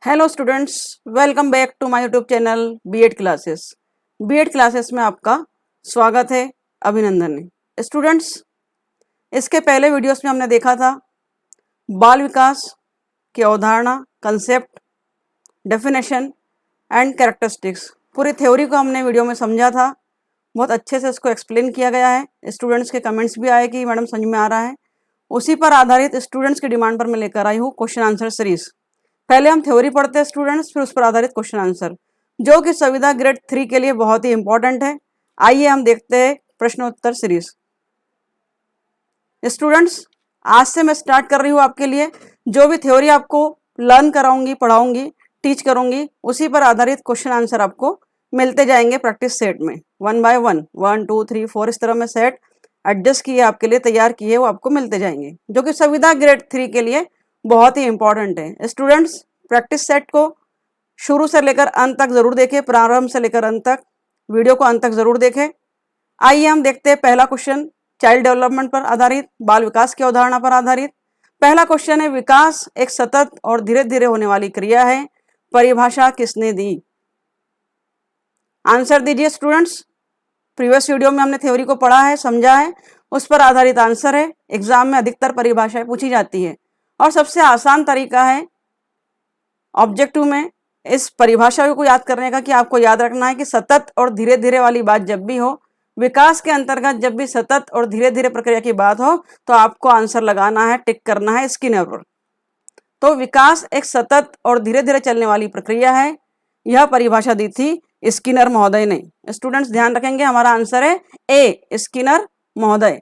Hello students, welcome back to my YouTube channel B Ed classes. B Ed classes में आपका स्वागत है, अभिनंदन है। स्टूडेंट्स, इसके पहले वीडियोस में हमने देखा था बाल विकास की अवधारणा, कंसेप्ट, डेफिनेशन एंड कैरेक्टरिस्टिक्स। पूरी थ्योरी को हमने वीडियो में समझा था, बहुत अच्छे से इसको एक्सप्लेन किया गया है। स्टूडेंट्स के कमेंट्स भी आए कि मैडम समझ में आ रहा है। उसी पर आधारित स्टूडेंट्स की डिमांड पर मैं लेकर आई हूँ क्वेश्चन आंसर सीरीज। पहले हम थ्योरी पढ़ते हैं स्टूडेंट्स, फिर उस पर आधारित क्वेश्चन आंसर, जो कि संविदा ग्रेड 3 के लिए बहुत ही इंपॉर्टेंट है। आइए हम देखते हैं प्रश्नोत्तर सीरीज। स्टूडेंट्स, आज से मैं स्टार्ट कर रही हूँ आपके लिए जो भी थ्योरी आपको लर्न कराऊंगी, पढ़ाऊंगी, टीच करूंगी, उसी पर आधारित क्वेश्चन आंसर आपको मिलते जाएंगे प्रैक्टिस सेट में, 1 बाय 1, 1 2 3 4 इस तरह में सेट एडजस्ट किए आपके लिए, तैयार किए, वो आपको मिलते जाएंगे, जो कि संविदा ग्रेड 3 के लिए बहुत ही इंपॉर्टेंट है। स्टूडेंट्स, प्रैक्टिस सेट को शुरू से लेकर अंत तक जरूर देखें, प्रारंभ से लेकर अंत तक वीडियो को अंत तक जरूर देखें। आइए हम देखते हैं पहला क्वेश्चन, चाइल्ड डेवलपमेंट पर आधारित, बाल विकास की अवधारणा पर आधारित। पहला क्वेश्चन है, विकास एक सतत और धीरे धीरे होने वाली क्रिया है, परिभाषा किसने दी? आंसर दीजिए स्टूडेंट्स। प्रीवियस वीडियो में हमने थ्योरी को पढ़ा है, समझा है, उस पर आधारित आंसर है। एग्जाम में अधिकतर परिभाषाएं पूछी जाती है और सबसे आसान तरीका है ऑब्जेक्टिव में इस परिभाषा को याद करने का कि आपको याद रखना है कि सतत और धीरे धीरे वाली बात जब भी हो, विकास के अंतर्गत जब भी सतत और धीरे धीरे प्रक्रिया की बात हो, तो आपको आंसर लगाना है, टिक करना है स्किनर पर। तो विकास एक सतत और धीरे धीरे चलने वाली प्रक्रिया है, यह परिभाषा दी थी स्किनर महोदय ने। स्टूडेंट्स ध्यान रखेंगे, हमारा आंसर है ए, स्किनर महोदय।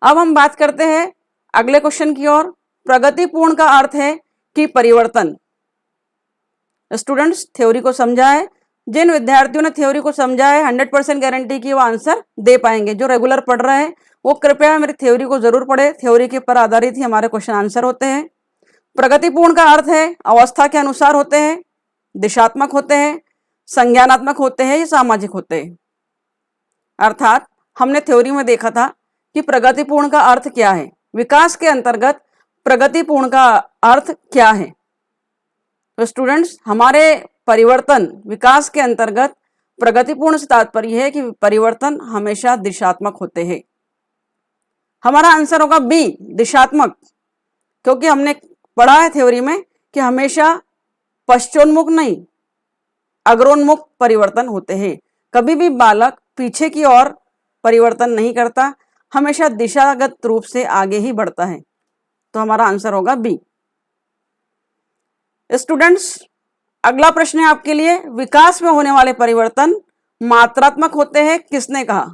अब हम बात करते हैं अगले क्वेश्चन की ओर। प्रगतिपूर्ण का अर्थ है कि परिवर्तन। स्टूडेंट्स, थ्योरी को समझा है, जिन विद्यार्थियों ने थ्योरी को समझा है 100% गारंटी की वो आंसर दे पाएंगे। जो रेगुलर पढ़ रहे हैं वो कृपया मेरी थ्योरी को जरूर पढ़े, थ्योरी के पर आधारित ही हमारे क्वेश्चन आंसर होते हैं। प्रगतिपूर्ण का अर्थ है अवस्था के अनुसार होते हैं, दिशात्मक होते हैं, संज्ञानात्मक होते हैं या सामाजिक होते हैं। अर्थात हमने थ्योरी में देखा था कि प्रगतिपूर्ण का अर्थ क्या है, विकास के अंतर्गत प्रगतिपूर्ण का अर्थ क्या है। तो स्टूडेंट्स, हमारे परिवर्तन विकास के अंतर्गत प्रगतिपूर्ण से तात्पर्य है कि परिवर्तन हमेशा दिशात्मक होते हैं। हमारा आंसर होगा बी, दिशात्मक, क्योंकि हमने पढ़ा है थ्योरी में कि हमेशा पश्चोन्मुख नहीं, अग्रोन्मुख परिवर्तन होते हैं। कभी भी बालक पीछे की ओर परिवर्तन नहीं करता, हमेशा दिशागत रूप से आगे ही बढ़ता है। तो हमारा आंसर होगा बी। स्टूडेंट्स, अगला प्रश्न है आपके लिए, विकास में होने वाले परिवर्तन मात्रात्मक होते हैं, किसने कहा?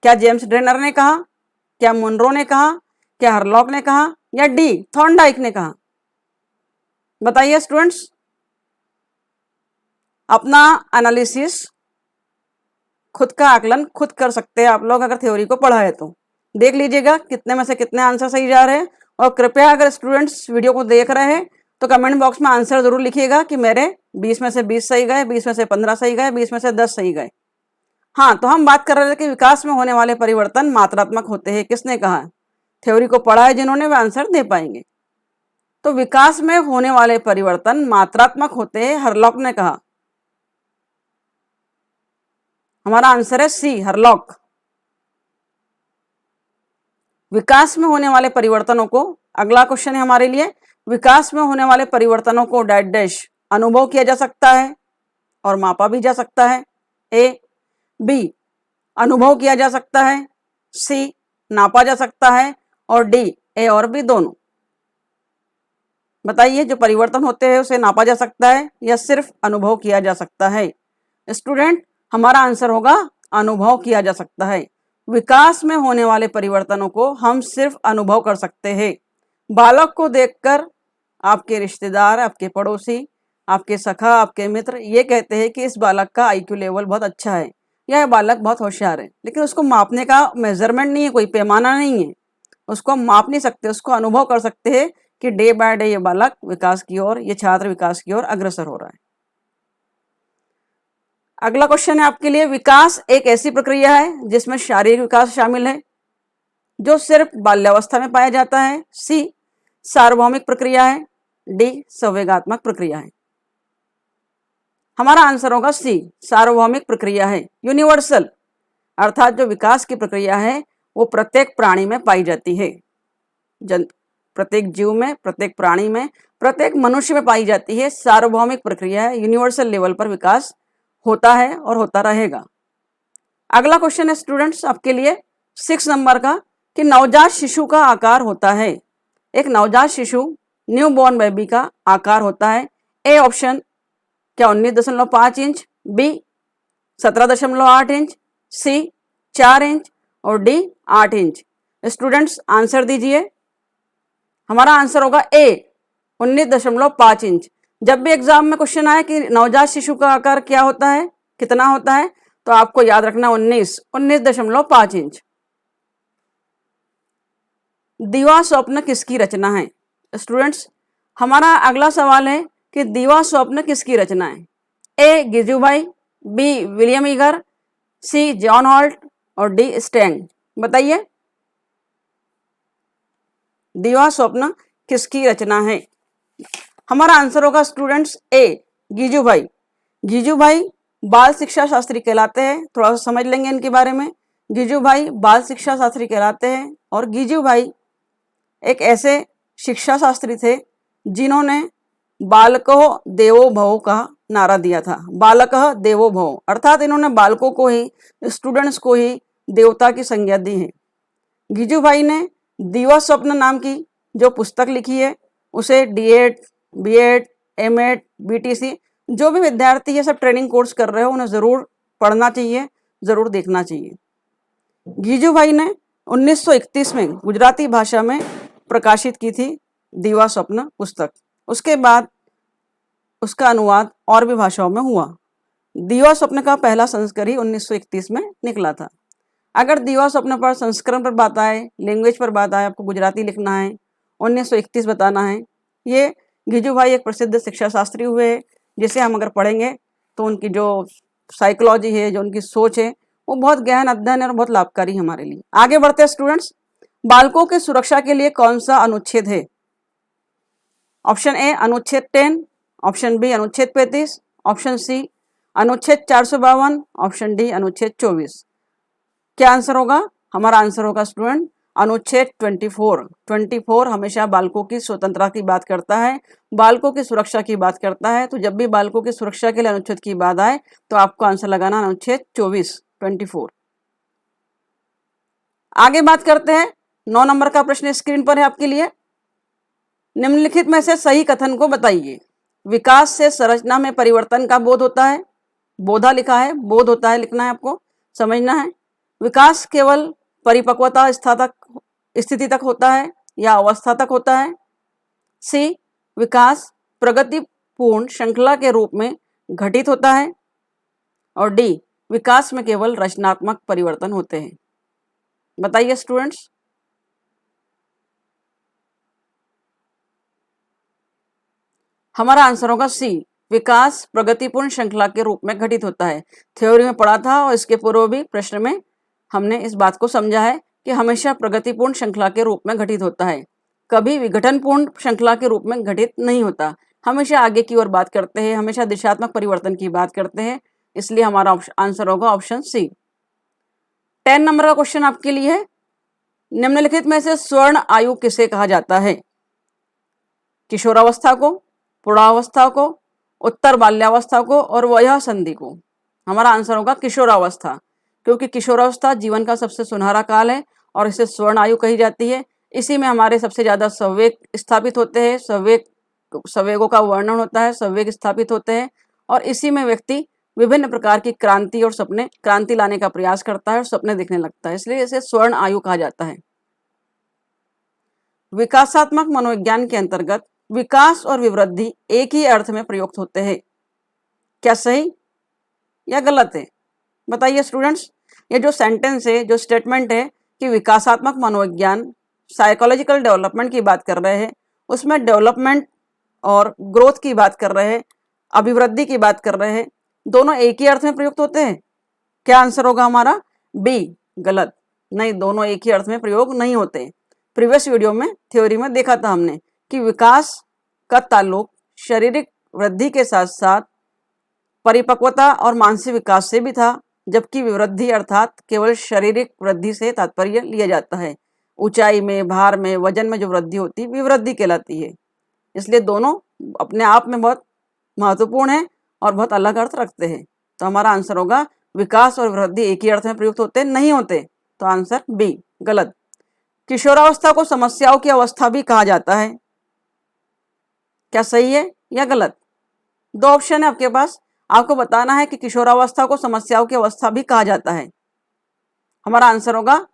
क्या जेम्स ड्रेनर ने कहा, क्या मुनरो ने कहा, क्या हरलॉक ने कहा, या डी, थॉर्नडाइक ने कहा? बताइए स्टूडेंट्स, अपना एनालिसिस, खुद का आकलन खुद कर सकते हैं आप लोग, अगर थ्योरी को पढ़ा है तो। देख लीजिएगा कितने में से कितने आंसर सही जा रहे हैं। और कृपया अगर स्टूडेंट्स वीडियो को देख रहे हैं तो कमेंट बॉक्स में आंसर जरूर लिखिएगा कि मेरे 20 में से 20 सही गए, 20 में से 15 सही गए, 20 में से 10 सही गए। हाँ, तो हम बात कर रहे थे कि विकास में होने वाले परिवर्तन मात्रात्मक होते हैं, किसने कहा? थ्योरी को पढ़ा है जिन्होंने, वे आंसर दे पाएंगे। तो विकास में होने वाले परिवर्तन मात्रात्मक होते हैं, हरलॉक ने कहा। हमारा आंसर है सी, हरलॉक। विकास में होने वाले परिवर्तनों को, अगला क्वेश्चन है हमारे लिए, विकास में होने वाले परिवर्तनों को डैश डैश अनुभव किया जा सकता है और मापा भी जा सकता है। ए, बी, अनुभव किया जा सकता है, सी, नापा जा सकता है, और डी, ए और बी दोनों। बताइए, जो परिवर्तन होते हैं उसे नापा जा सकता है या सिर्फ अनुभव किया जा सकता है? स्टूडेंट, हमारा आंसर होगा अनुभव किया जा सकता है। विकास में होने वाले परिवर्तनों को हम सिर्फ अनुभव कर सकते हैं। बालक को देखकर आपके रिश्तेदार, आपके पड़ोसी, आपके सखा, आपके मित्र ये कहते हैं कि इस बालक का आईक्यू लेवल बहुत अच्छा है या यह बालक बहुत होशियार है, लेकिन उसको मापने का मेजरमेंट नहीं है, कोई पैमाना नहीं है, उसको हम माप नहीं सकते, उसको अनुभव कर सकते हैं कि डे बाय डे ये बालक विकास की ओर, ये छात्र विकास की ओर अग्रसर हो रहा है। अगला क्वेश्चन है आपके लिए, विकास एक ऐसी प्रक्रिया है जिसमें शारीरिक विकास शामिल है, जो सिर्फ बाल्यावस्था में पाया जाता है। सी, सार्वभौमिक प्रक्रिया है, डी संवेगात्मक प्रक्रिया है। हमारा आंसर होगा सी सार्वभौमिक प्रक्रिया है, यूनिवर्सल, अर्थात जो विकास की प्रक्रिया है वो प्रत्येक प्राणी में पाई जाती है, प्रत्येक जीव में, प्रत्येक प्राणी में, प्रत्येक मनुष्य में पाई जाती है। सार्वभौमिक प्रक्रिया है, यूनिवर्सल लेवल पर विकास होता है और होता रहेगा। अगला क्वेश्चन है स्टूडेंट्स आपके लिए 6 नंबर का कि नवजात शिशु का आकार होता है, एक नवजात शिशु न्यू बॉर्न बेबी का आकार होता है। ए ऑप्शन क्या 19.5 इंच, बी 17.8 इंच, सी 4 इंच और डी 8 इंच। स्टूडेंट्स आंसर दीजिए। हमारा आंसर होगा ए 19.5 इंच। जब भी एग्जाम में क्वेश्चन आए कि नवजात शिशु का आकार क्या होता है, कितना होता है, तो आपको याद रखना 19.5 इंच। दीवा स्वप्न किसकी रचना है? स्टूडेंट्स हमारा अगला सवाल है कि दीवा स्वप्न किसकी रचना है? ए गिजुभाई, बी विलियम ईगर, सी जॉन हॉल्ट और डी स्टेंग। बताइए दीवा स्वप्न किसकी रचना है? हमारा आंसर होगा स्टूडेंट्स ए गिजुभाई। गिजुभाई बाल शिक्षा शास्त्री कहलाते हैं, थोड़ा सा समझ लेंगे इनके बारे में। गिजुभाई बाल शिक्षा शास्त्री कहलाते हैं और गिजुभाई एक ऐसे शिक्षा शास्त्री थे जिन्होंने बालको देवो भव का नारा दिया था। बालकः देवो भव, अर्थात इन्होंने बालकों को ही, स्टूडेंट्स को ही देवता की संज्ञा दी है। गिजुभाई ने दीवा स्वप्न नाम की जो पुस्तक लिखी है उसे डीएड, बीएड, एमएड, बीटीसी जो भी विद्यार्थी ये सब ट्रेनिंग कोर्स कर रहे हो उन्हें ज़रूर पढ़ना चाहिए, ज़रूर देखना चाहिए। गिजुभाई ने 1931 में गुजराती भाषा में प्रकाशित की थी दीवा स्वप्न पुस्तक। उसके बाद उसका अनुवाद और भी भाषाओं में हुआ। दीवा स्वप्न का पहला संस्करण ही 1931 में निकला था। अगर दीवा स्वप्न पर संस्करण पर बात आए, लैंग्वेज पर बात आए, आपको गुजराती लिखना है, 1931 बताना है। ये गिजुभाई एक प्रसिद्ध शिक्षा शास्त्री हुए, जिसे हम अगर पढ़ेंगे तो उनकी जो साइकोलॉजी है, जो उनकी सोच है, वो बहुत गहन अध्ययन है और बहुत लाभकारी हमारे लिए। आगे बढ़ते हैं स्टूडेंट्स। बालकों की सुरक्षा के लिए कौन सा अनुच्छेद है? ऑप्शन ए अनुच्छेद 10, ऑप्शन बी अनुच्छेद 35, ऑप्शन सी अनुच्छेद 452, ऑप्शन डी अनुच्छेद 24। क्या आंसर होगा? हमारा आंसर होगा स्टूडेंट अनुच्छेद 24 हमेशा बालकों की स्वतंत्रता की बात करता है, बालकों की सुरक्षा की बात करता है। तो जब भी बालकों की सुरक्षा के लिए अनुच्छेद की बात आए तो आपको आंसर लगाना अनुच्छेद 24। आगे बात करते हैं 9 नंबर का प्रश्न स्क्रीन पर है आपके लिए। निम्नलिखित में से सही कथन को बताइए। विकास से संरचना में परिवर्तन का बोध होता है। बोधा लिखा है, बोध होता है लिखना है, आपको समझना है। विकास केवल परिपक्वता स्थिति तक होता है या अवस्था तक होता है। सी विकास प्रगतिपूर्ण श्रृंखला के रूप में घटित होता है और डी विकास में केवल रचनात्मक परिवर्तन होते हैं। बताइए स्टूडेंट्स। हमारा आंसर होगा सी विकास प्रगतिपूर्ण श्रृंखला के रूप में घटित होता है। थ्योरी में पढ़ा था और इसके पूर्व भी प्रश्न में हमने इस बात को समझा है कि हमेशा प्रगतिपूर्ण श्रृंखला के रूप में घटित होता है, कभी विघटनपूर्ण श्रृंखला के रूप में घटित नहीं होता। हमेशा आगे की ओर बात करते हैं, हमेशा दिशात्मक परिवर्तन की बात करते हैं, इसलिए हमारा आंसर होगा ऑप्शन सी। 10 नंबर का क्वेश्चन आपके लिए है। निम्नलिखित में से स्वर्ण आयु किसे कहा जाता है? किशोरावस्था को, प्रौढ़ावस्था को, उत्तर बाल्यावस्था को और वयः संधि को। हमारा आंसर होगा किशोरावस्था, क्योंकि किशोरावस्था जीवन का सबसे सुनहरा काल है और इसे स्वर्ण आयु कही जाती है। इसी में हमारे सबसे ज्यादा संवेग स्थापित होते हैं, संवेगों का वर्णन होता है, संवेग स्थापित होते हैं और इसी में व्यक्ति विभिन्न प्रकार की क्रांति लाने का प्रयास करता है और सपने देखने लगता है, इसलिए इसे स्वर्ण आयु कहा जाता है। विकासात्मक मनोविज्ञान के अंतर्गत विकास और विवृद्धि एक ही अर्थ में प्रयुक्त होते हैं। क्या सही या गलत है? बताइए स्टूडेंट्स। ये जो सेंटेंस है, जो स्टेटमेंट है कि विकासात्मक मनोविज्ञान साइकोलॉजिकल डेवलपमेंट की बात कर रहे हैं, उसमें डेवलपमेंट और ग्रोथ की बात कर रहे हैं, अभिवृद्धि की बात कर रहे हैं, दोनों एक ही अर्थ में प्रयुक्त होते हैं। क्या आंसर होगा हमारा? बी गलत। नहीं, दोनों एक ही अर्थ में प्रयोग नहीं होते। प्रीवियस वीडियो में थ्योरी में देखा था हमने कि विकास का ताल्लुक शारीरिक वृद्धि के साथ साथ परिपक्वता और मानसिक विकास से भी था, जबकि विवृद्धि अर्थात केवल शारीरिक वृद्धि से तात्पर्य लिया जाता है। ऊंचाई में, भार में, वजन में जो वृद्धि होती है विवृद्धि कहलाती है। इसलिए दोनों अपने आप में बहुत महत्वपूर्ण है और बहुत अलग अर्थ रखते हैं। तो हमारा आंसर होगा विकास और वृद्धि एक ही अर्थ में प्रयुक्त होते नहीं होते, तो आंसर बी गलत। किशोरावस्था को समस्याओं की अवस्था भी कहा जाता है, क्या सही है या गलत? दो ऑप्शन है आपके पास, आपको बताना है कि किशोरावस्था को समस्याओं की अवस्था भी कहा जाता है। हमारा आंसर होगा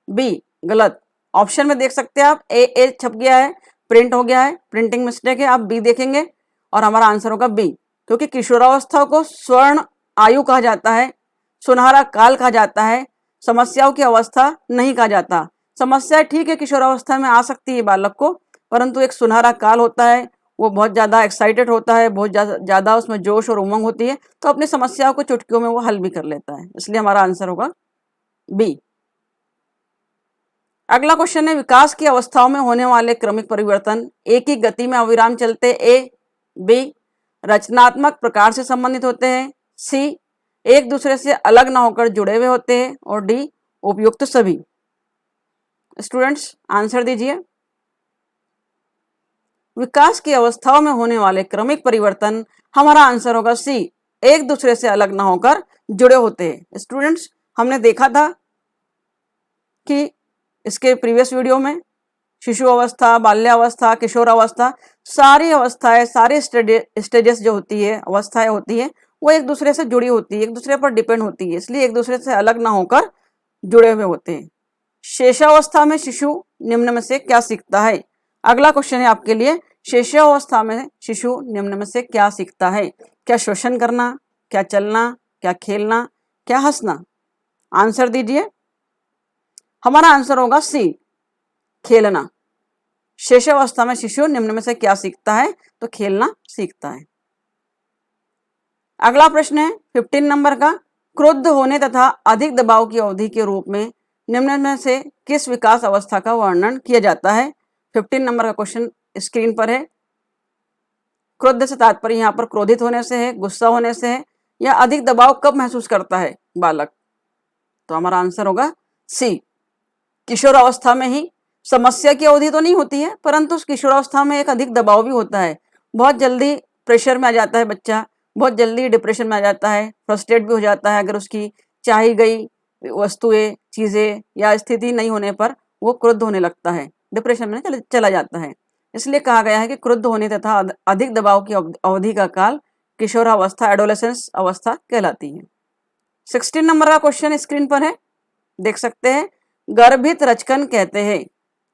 बी गलत। ऑप्शन में देख सकते हैं आप, ए छप गया है, प्रिंट हो गया है, प्रिंटिंग मिस्टेक है, आप बी देखेंगे और हमारा आंसर होगा बी, क्योंकि किशोरावस्था को स्वर्ण आयु कहा जाता है, सुनहरा काल कहा जाता है, समस्याओं की अवस्था नहीं कहा जाता। समस्या ठीक है किशोरावस्था में आ सकती है बालक को, परंतु एक सुनहरा काल होता है, वो बहुत ज़्यादा एक्साइटेड होता है, बहुत ज़्यादा उसमें जोश और उमंग होती है, तो अपनी समस्याओं को चुटकियों में वो हल भी कर लेता है। इसलिए हमारा आंसर होगा बी। अगला क्वेश्चन है, विकास की अवस्थाओं में होने वाले क्रमिक परिवर्तन एक ही गति में अविराम चलते ए, बी रचनात्मक प्रकार से संबंधित होते हैं, सी एक दूसरे से अलग ना होकर जुड़े हुए होते हैं, और डी उपयुक्त सभी। स्टूडेंट्स आंसर दीजिए। विकास की अवस्थाओं में होने वाले क्रमिक परिवर्तन, हमारा आंसर होगा सी एक दूसरे से अलग ना होकर जुड़े होते हैं। स्टूडेंट्स हमने देखा था कि इसके प्रीवियस वीडियो में शिशु अवस्था, बाल्यावस्था, किशोरावस्था, सारी अवस्थाएं, सारी स्टेजेस जो होती है, अवस्थाएं होती है, वो एक दूसरे से जुड़ी होती है, एक दूसरे पर डिपेंड होती है, इसलिए एक दूसरे से अलग ना होकर जुड़े हुए होते हैं। शेषावस्था में शिशु निम्न में से क्या सीखता है? अगला क्वेश्चन है आपके लिए, शेषावस्था में शिशु निम्न में से क्या सीखता है? क्या श्वसन करना, क्या चलना, क्या खेलना, क्या हंसना? आंसर दीजिए। हमारा आंसर होगा सी खेलना। शेषावस्था में शिशु निम्न में से क्या सीखता है? तो खेलना सीखता है। अगला प्रश्न है 15 नंबर का, क्रुद्ध होने तथा अधिक दबाव की अवधि के रूप में निम्न में से किस विकास अवस्था का वर्णन किया जाता है? 15 नंबर का क्वेश्चन स्क्रीन पर है। क्रुद्ध से तात्पर्य यहाँ पर क्रोधित होने से है, गुस्सा होने से है, या अधिक दबाव कब महसूस करता है बालक? तो हमारा आंसर होगा सी किशोरावस्था में ही। समस्या की अवधि तो नहीं होती है, परंतु उस किशोरावस्था में एक अधिक दबाव भी होता है, बहुत जल्दी प्रेशर में आ जाता है बच्चा, बहुत जल्दी डिप्रेशन में आ जाता है, फ्रस्ट्रेट भी हो जाता है, अगर उसकी चाही गई वस्तुएं, चीजें या स्थिति नहीं होने पर वो क्रुद्ध होने लगता है, डिप्रेशन में चला जाता है। इसलिए कहा गया है कि क्रुद्ध होने तथा अधिक दबाव की अवधि का काल किशोरावस्था, एडोलेसेंस अवस्था कहलाती है। 16 नंबर का क्वेश्चन स्क्रीन पर है, देख सकते हैं। गर्भित रचकन कहते हैं,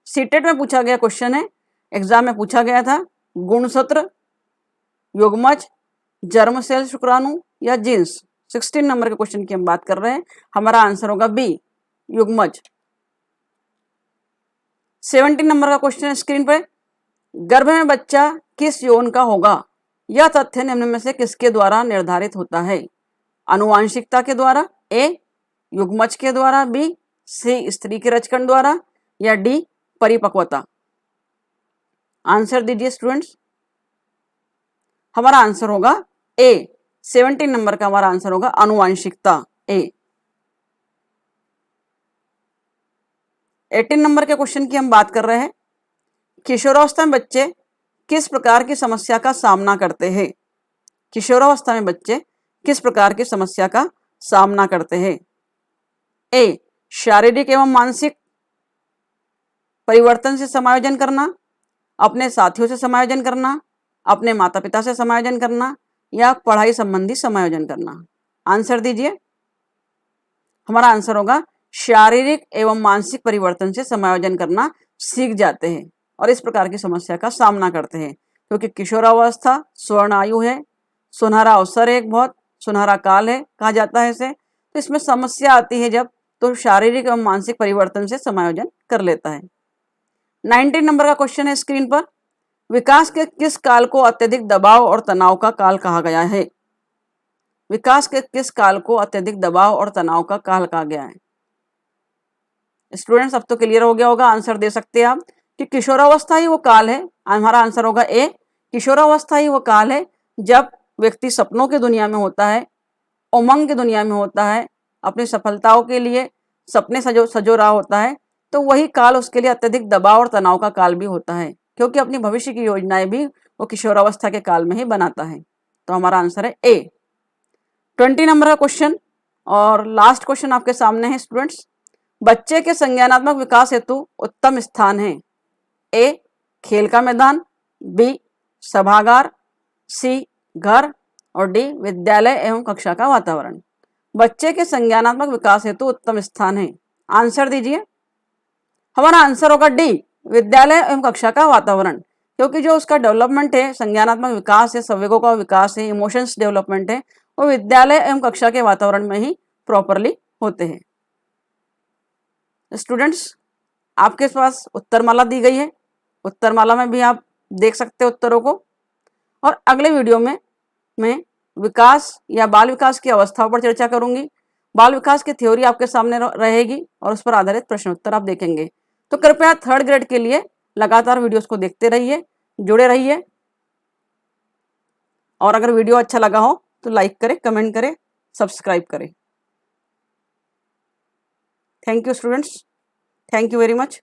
सीटेट में पूछा गया क्वेश्चन है, एग्जाम में पूछा गया था। गुणसूत्र, युग्मज, जर्म सेल शुक्राणु या जीन्स? 16 नंबर के क्वेश्चन की हम बात कर रहे हैं, हमारा आंसर होगा बी युग्मज। 17 नंबर का क्वेश्चन स्क्रीन पर, गर्भ में बच्चा किस यौन का होगा? यह तथ्य निम्न में से किसके द्वारा निर्धारित होता है? आनुवांशिकता के द्वारा, ए युग्मज के द्वारा, बी सी स्त्री के रचकन द्वारा, या डी परिपक्वता? आंसर दीजिए स्टूडेंट्स। हमारा आंसर होगा ए 17 नंबर का हमारा आंसर होगा आनुवांशिकता, ए। 18 नंबर के क्वेश्चन की हम बात कर रहे हैं। किशोरावस्था में बच्चे किस प्रकार की समस्या का सामना करते हैं? किशोरावस्था में बच्चे किस प्रकार की समस्या का सामना करते हैं? ए शारीरिक एवं मानसिक परिवर्तन से समायोजन करना, अपने साथियों से समायोजन करना, अपने माता पिता से समायोजन करना, या पढ़ाई संबंधी समायोजन करना? आंसर दीजिए। हमारा आंसर होगा शारीरिक एवं मानसिक परिवर्तन से समायोजन करना सीख जाते हैं और इस प्रकार की समस्या का सामना करते हैं, क्योंकि किशोरावस्था स्वर्ण आयु है, सुनहरा अवसर है, एक बहुत सुनहरा काल है कहा जाता है इसे। तो इसमें समस्या आती है जब, तो शारीरिक एवं मानसिक परिवर्तन से समायोजन कर लेता है। 19 नंबर का क्वेश्चन है स्क्रीन पर, विकास के किस काल को अत्यधिक दबाव और तनाव का काल कहा गया है? विकास के किस काल को अत्यधिक दबाव और तनाव का काल कहा गया है? स्टूडेंट्स अब तो क्लियर हो गया होगा, आंसर दे सकते हैं आप। कि किशोरावस्था ही वो काल है, हमारा आंसर होगा ए, किशोरावस्था ही वो काल है जब व्यक्ति सपनों की दुनिया में होता है, उमंग की दुनिया में होता है, अपनी सफलताओं के लिए सपने सजो रहा होता है। तो वही काल उसके लिए अत्यधिक दबाव और तनाव का काल भी होता है, क्योंकि अपनी भविष्य की योजनाएं भी वो किशोरावस्था के काल में ही बनाता है। तो हमारा आंसर है ए। 20 नंबर का क्वेश्चन और लास्ट क्वेश्चन आपके सामने है स्टूडेंट्स। बच्चे के संज्ञानात्मक विकास हेतु उत्तम स्थान है। ए खेल का मैदान, बी सभागार, सी घर और डी विद्यालय एवं कक्षा का वातावरण। बच्चे के संज्ञानात्मक विकास हेतु उत्तम स्थान है, आंसर दीजिए। हमारा आंसर होगा डी विद्यालय एवं कक्षा का वातावरण, क्योंकि जो उसका डेवलपमेंट है, संज्ञानात्मक विकास है, संवेगों का विकास है, इमोशंस डेवलपमेंट है, वो विद्यालय एवं कक्षा के वातावरण में ही प्रॉपरली होते हैं। स्टूडेंट्स, आपके पास उत्तरमाला दी गई है, उत्तरमाला में भी आप देख सकते हैं उत्तरों को। और अगले वीडियो में मैं विकास या बाल विकास की अवस्थाओं पर चर्चा करूंगी। बाल विकास की थ्योरी आपके सामने रहेगी और उस पर आधारित प्रश्न उत्तर आप देखेंगे। तो कृपया 3rd ग्रेड के लिए लगातार वीडियोस को देखते रहिए, जुड़े रहिए। और अगर वीडियो अच्छा लगा हो तो लाइक करें, कमेंट करें, सब्सक्राइब करें। Thank you students, thank you very much.